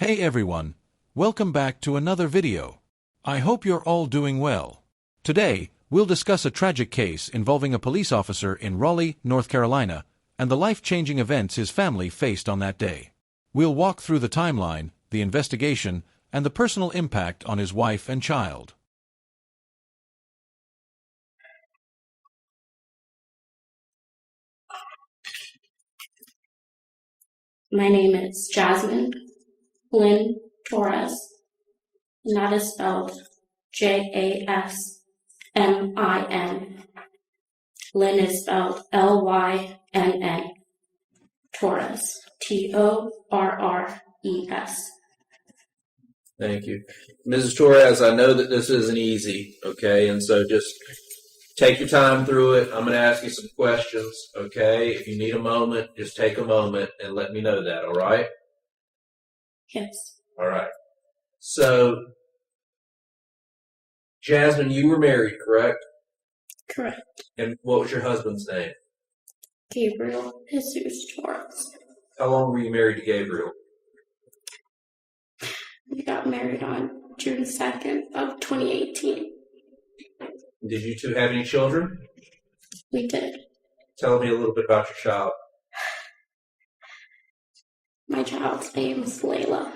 Hey everyone, welcome back to another video. I hope you're all doing well. Today, we'll discuss a tragic case involving a police officer in Raleigh, North Carolina, and the life-changing events his family faced on that day. We'll walk through the timeline, the investigation, and the personal impact on his wife and child. My name is Jasmine Torres, and that is spelled Jasmin. Lynn is spelled Lynn. Torres, Torres. Thank you. Mrs. Torres, I know that this isn't easy, okay? And so just take your time through it. I'm going to ask you some questions, okay? If you need a moment, just take a moment and let me know that, all right? Yes. All right. So, Jasmine, you were married, correct? Correct. And what was your husband's name? Gabriel Jesus Torres. How long were you married to Gabriel? We got married on June 2nd of 2018. Did you two have any children? We did. Tell me a little bit about your child. My child's name is Leila.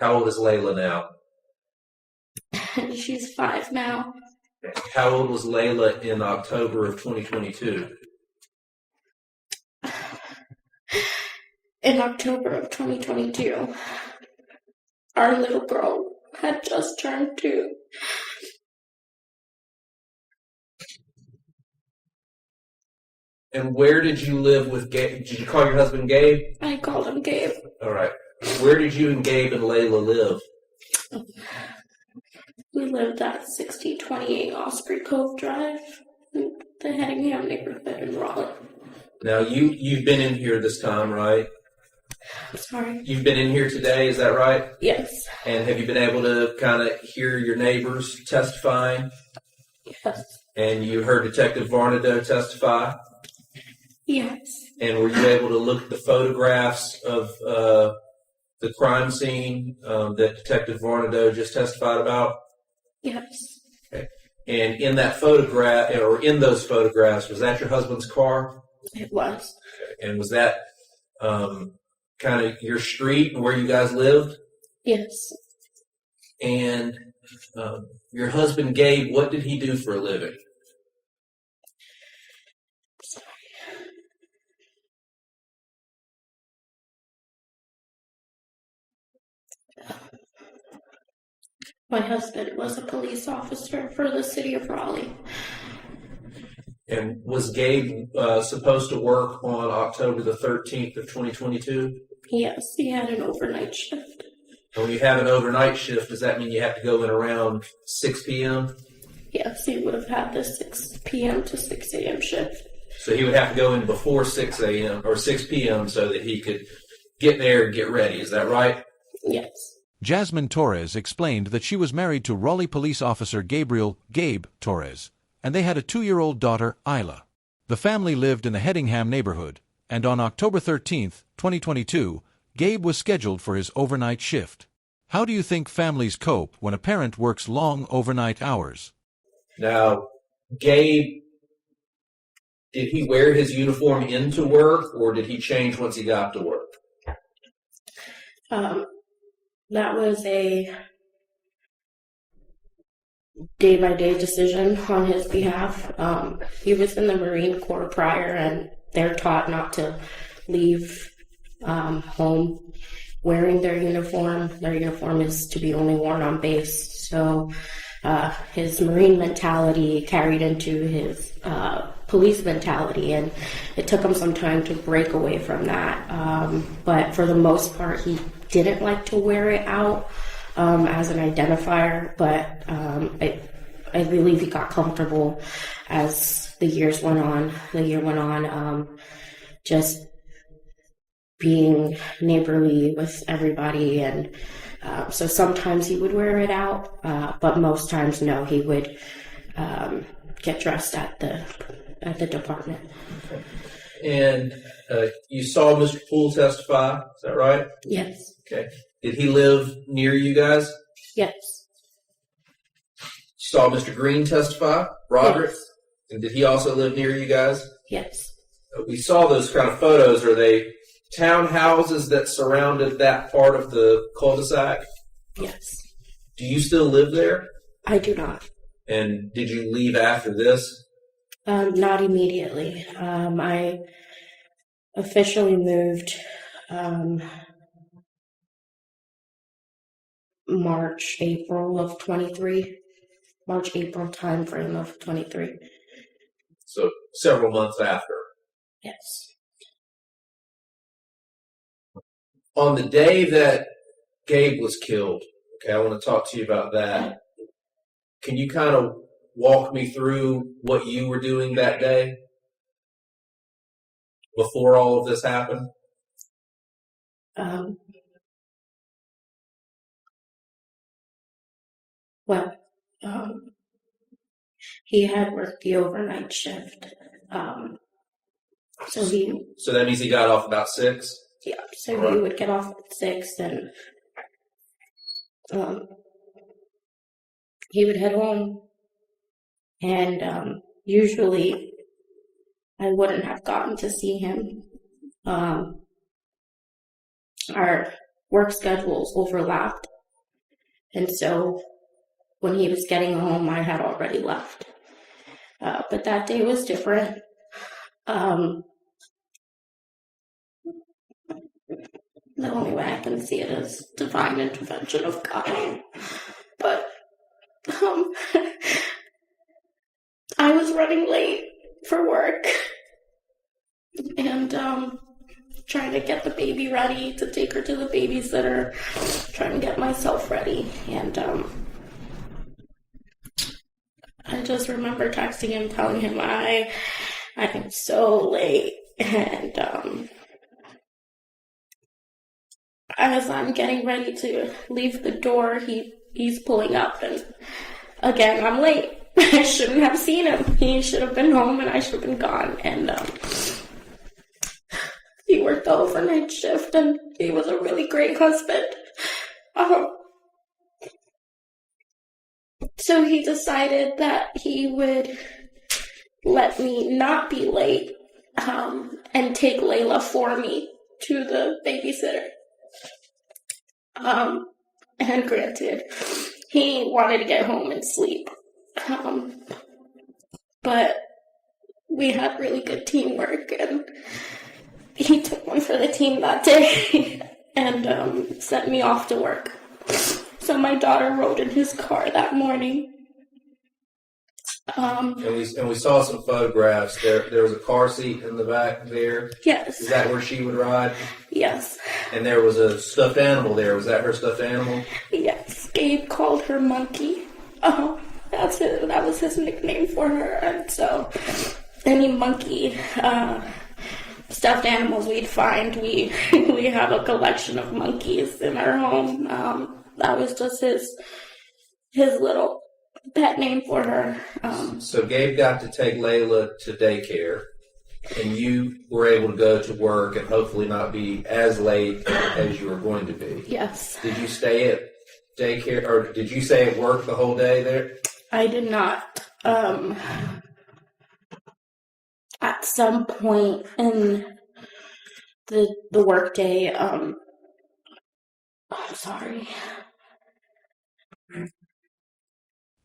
How old is Leila now? She's 5 now. How old was Leila in October of 2022? In October of 2022, our little girl had just turned 2. And where did you live with Gabe? Did you call your husband Gabe? I called him Gabe. All right. Where did you and Gabe and Leila live? We lived at 6028 Osprey Cove Drive, in the Hedingham neighborhood in Raleigh. Now, you've been in here this time, right? I'm sorry. You've been in here today, is that right? Yes. And have you been able to kind of hear your neighbors testifying? Yes. And you heard Detective Varnado testify? Yes. And were you able to look at the photographs of the crime scene that Detective Varnado just testified about? Yes. Okay. And in that photograph, or in those photographs, was that your husband's car? It was. Okay. And was that kind of your street and where you guys lived? Yes. And your husband, Gabe, what did he do for a living? My husband was a police officer for the city of Raleigh. And was Gabe supposed to work on October the 13th of 2022? Yes, he had an overnight shift. And when you have an overnight shift, does that mean you have to go in around 6 p.m.? Yes, he would have had the 6 p.m. to 6 a.m. shift. So he would have to go in before 6 a.m. or 6 p.m. so that he could get there and get ready. Is that right? Yes. Jasmine Torres explained that she was married to Raleigh police officer Gabriel Gabe Torres, and they had a 2-year-old daughter, Leila. The family lived in the Hedingham neighborhood, and on October 13, 2022, Gabe was scheduled for his overnight shift. How do you think families cope when a parent works long overnight hours? Now, Gabe, did he wear his uniform into work, or did he change once he got to work? That was a day-by-day decision on his behalf. He was in the Marine Corps prior, and they're taught not to leave home wearing their uniform. Their uniform is to be only worn on base. So his Marine mentality carried into his police mentality, and it took him some time to break away from that. But for the most part, he didn't like to wear it out as an identifier, but I believe he got comfortable as the year went on, just being neighborly with everybody, and so sometimes he would wear it out, but most times no, he would get dressed at the department. And you saw Mr. Poole testify, is that right? Yes. Okay. Did he live near you guys? Yes. You saw Mr. Green testify, Roderick? Yes. And did he also live near you guys? Yes. We saw those kind of photos. Are they townhouses that surrounded that part of the cul-de-sac? Yes. Do you still live there? I do not. And did you leave after this? Not immediately. I officially moved March, April of 23. March, April time frame of 23. So several months after. Yes. On the day that Gabe was killed, okay, I want to talk to you about that. Can you kind of walk me through what you were doing that day before all of this happened? Well, he had worked the overnight shift. So that means he got off about 6? Yeah, so Right. he would get off at 6 and he would head home. And usually I wouldn't have gotten to see him. Our work schedules overlapped. And so when he was getting home, I had already left. But that day was different. The only way I can see it is divine intervention of God. But I was running late for work and trying to get the baby ready to take her to the babysitter, trying to get myself ready. And I just remember texting him, telling him I am so late. And as I'm getting ready to leave the door, he's pulling up, and again, I'm late. I shouldn't have seen him. He should have been home, and I should have been gone. And he worked the overnight shift, and he was a really great husband. So he decided that he would let me not be late and take Leila for me to the babysitter. And granted, he wanted to get home and sleep. But we had really good teamwork, and he took one for the team that day and sent me off to work. So my daughter rode in his car that morning. And we saw some photographs. There was a car seat in the back there. Yes. Is that where she would ride? Yes. And there was a stuffed animal there. Was that her stuffed animal? Yes. Gabe called her Monkey. That was his nickname for her. And so any monkey stuffed animals we'd find, we have a collection of monkeys in our home. That was just his little pet name for her. So Gabe got to take Leila to daycare, and you were able to go to work and hopefully not be as late as you were going to be. Yes. Did you stay at daycare, or did you stay at work the whole day there? I did not. At some point in the workday, I'm sorry.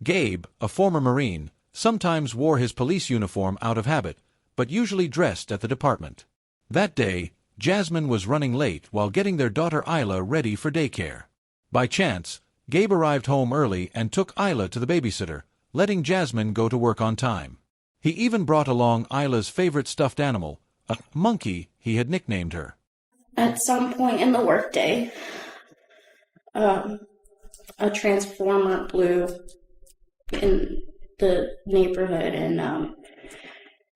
Gabe, a former Marine, sometimes wore his police uniform out of habit, but usually dressed at the department. That day, Jasmine was running late while getting their daughter Isla ready for daycare. By chance, Gabe arrived home early and took Isla to the babysitter, letting Jasmine go to work on time. He even brought along Isla's favorite stuffed animal, a monkey he had nicknamed her. At some point in the workday, a transformer blew in the neighborhood, and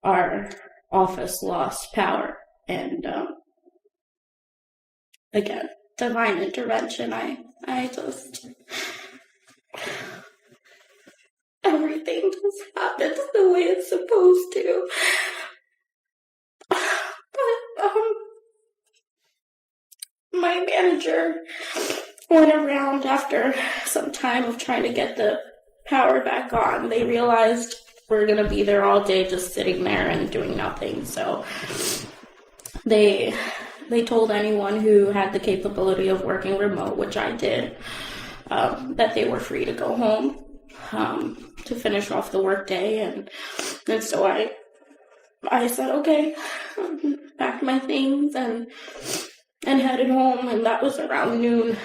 our office lost power. And again, divine intervention. I just, everything just happens the way it's supposed to. my manager went around after some time of trying to get the power back on. They realized we're going to be there all day just sitting there and doing nothing. So they told anyone who had the capability of working remote, which I did, that they were free to go home to finish off the workday. And so I said, okay, packed my things and headed home, and that was around noon.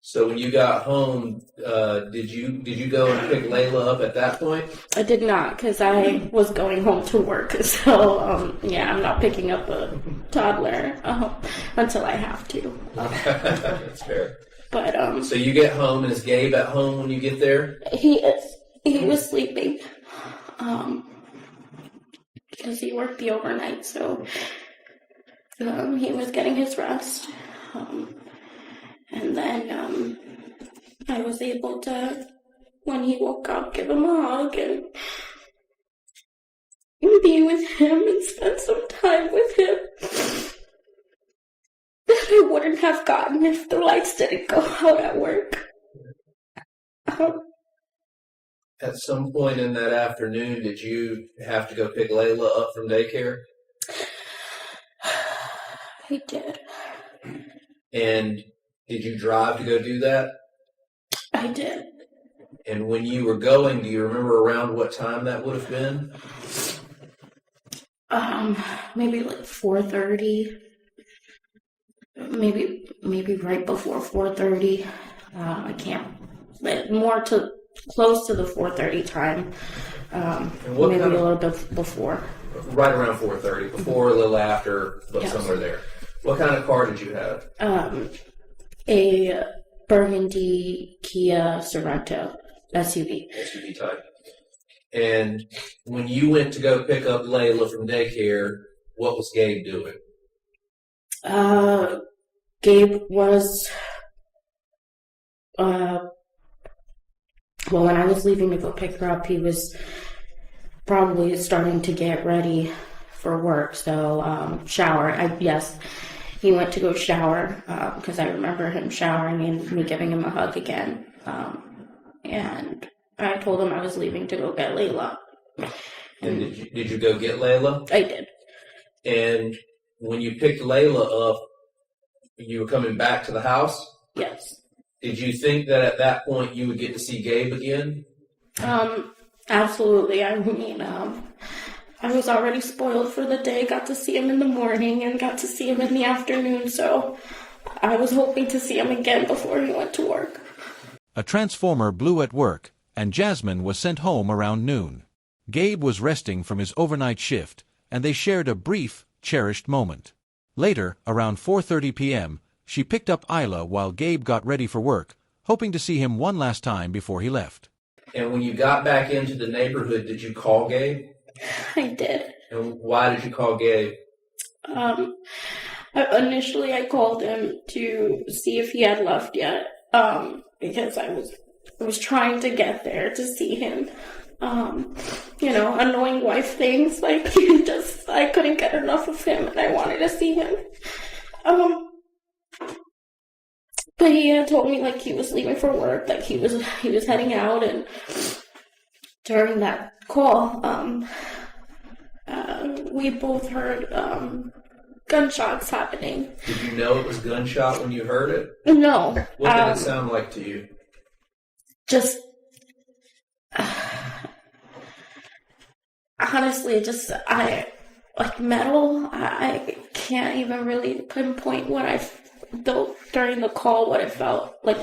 So when you got home, did you go and pick Leila up at that point? I did not, because I was going home to work. So, I'm not picking up a toddler until I have to. That's fair. But so you get home, and is Gabe at home when you get there? He is. He was sleeping. Because he worked the overnight, so he was getting his rest. And then I was able to, when he woke up, give him a hug and be with him and spend some time with him that I wouldn't have gotten if the lights didn't go out at work. At some point in that afternoon, did you have to go pick Leila up from daycare? I did. And did you drive to go do that? I did. And when you were going, do you remember around what time that would have been? Maybe like 4:30. Maybe right before 4:30. I can't. But close to the 4:30 time. Maybe a little bit before. Right around 4:30, before, a little after, but yes. Somewhere there. What kind of car did you have? A burgundy Kia Sorento SUV. SUV type. And when you went to go pick up Leila from daycare, what was Gabe doing? Gabe was, when I was leaving to go pick her up, he was probably starting to get ready for work. So, shower. He went to go shower, because I remember him showering and me giving him a hug again. And I told him I was leaving to go get Leila. And did you go get Leila? I did. And when you picked Leila up, you were coming back to the house? Yes. Did you think that at that point you would get to see Gabe again? Absolutely. I mean, I was already spoiled for the day, got to see him in the morning and got to see him in the afternoon, so I was hoping to see him again before he went to work. A transformer blew at work, and Jasmine was sent home around noon. Gabe was resting from his overnight shift, and they shared a brief, cherished moment. Later, around 4:30 p.m., she picked up Isla while Gabe got ready for work, hoping to see him one last time before he left. And when you got back into the neighborhood, did you call Gabe? I did. And why did you call Gabe? Initially I called him to see if he had left yet, because I was trying to get there to see him. Annoying wife things, like, I couldn't get enough of him and I wanted to see him. But he had told me, like, he was leaving for work, like he was heading out, and during that call, we both heard gunshots happening. Did you know it was gunshot when you heard it? No. What did it sound like to you? Just honestly, metal. I can't even really pinpoint what I felt during the call, what it felt like,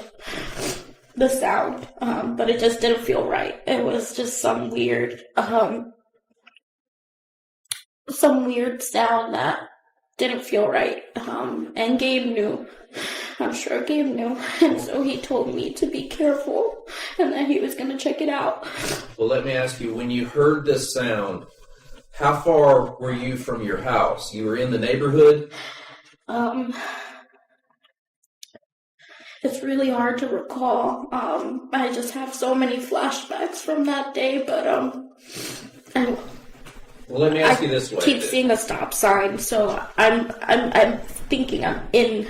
the sound, but it just didn't feel right. It was just some weird sound that didn't feel right, and Gabe knew. I'm sure Gabe knew, and so he told me to be careful and that he was going to check it out. Well, let me ask you, when you heard this sound, how far were you from your house? You were in the neighborhood? It's really hard to recall. I just have so many flashbacks from that day, but well, let me ask you this way. I keep seeing a stop sign, so I'm thinking I'm in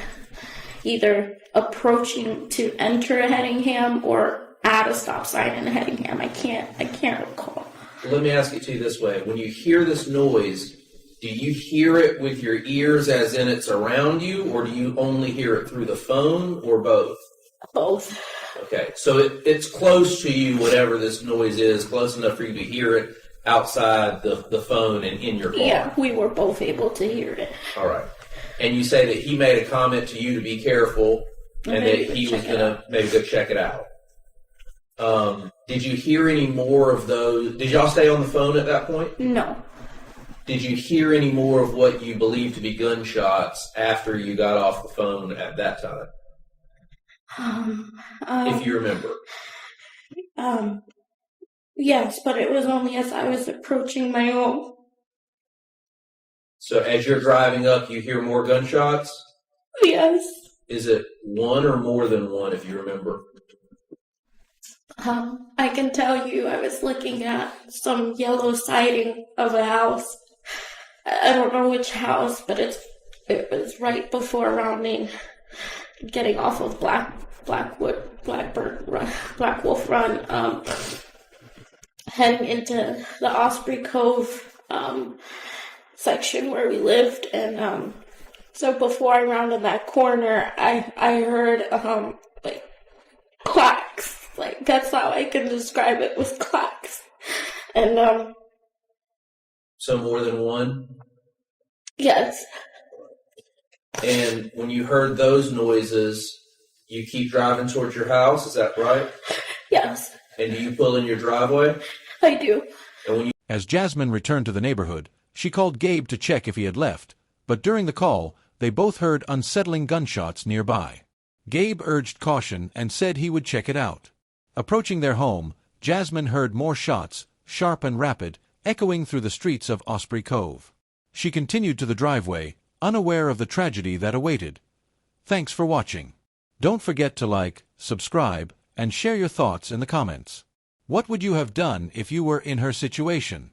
either approaching to enter Hedingham or at a stop sign in Hedingham. I can't recall. Let me ask it to you this way. When you hear this noise, do you hear it with your ears as in it's around you, or do you only hear it through the phone, or both? Both. Okay, so it's close to you, whatever this noise is, close enough for you to hear it outside the phone and in your car. Yeah, we were both able to hear it. All right. And you say that he made a comment to you to be careful and that he was going to maybe go check it out. Did you hear any more of those? Did y'all stay on the phone at that point? No. Did you hear any more of what you believe to be gunshots after you got off the phone at that time? If you remember. Yes, but it was only as I was approaching my home. So as you're driving up, you hear more gunshots? Yes. Is it one or more than one, if you remember? I can tell you I was looking at some yellow siding of a house. I don't know which house, but it was right before rounding, getting off of Black Wolf Run, heading into the Osprey Cove section where we lived, and so before I rounded that corner, I heard like clacks. Like, that's how I can describe it, was clacks. And so more than one? Yes. And when you heard those noises, you keep driving towards your house, is that right? Yes. And do you pull in your driveway? I do. And As Jasmine returned to the neighborhood, she called Gabe to check if he had left, but during the call, they both heard unsettling gunshots nearby. Gabe urged caution and said he would check it out. Approaching their home, Jasmine heard more shots, sharp and rapid, echoing through the streets of Osprey Cove. She continued to the driveway, unaware of the tragedy that awaited. Thanks for watching. Don't forget to like, subscribe, and share your thoughts in the comments. What would you have done if you were in her situation?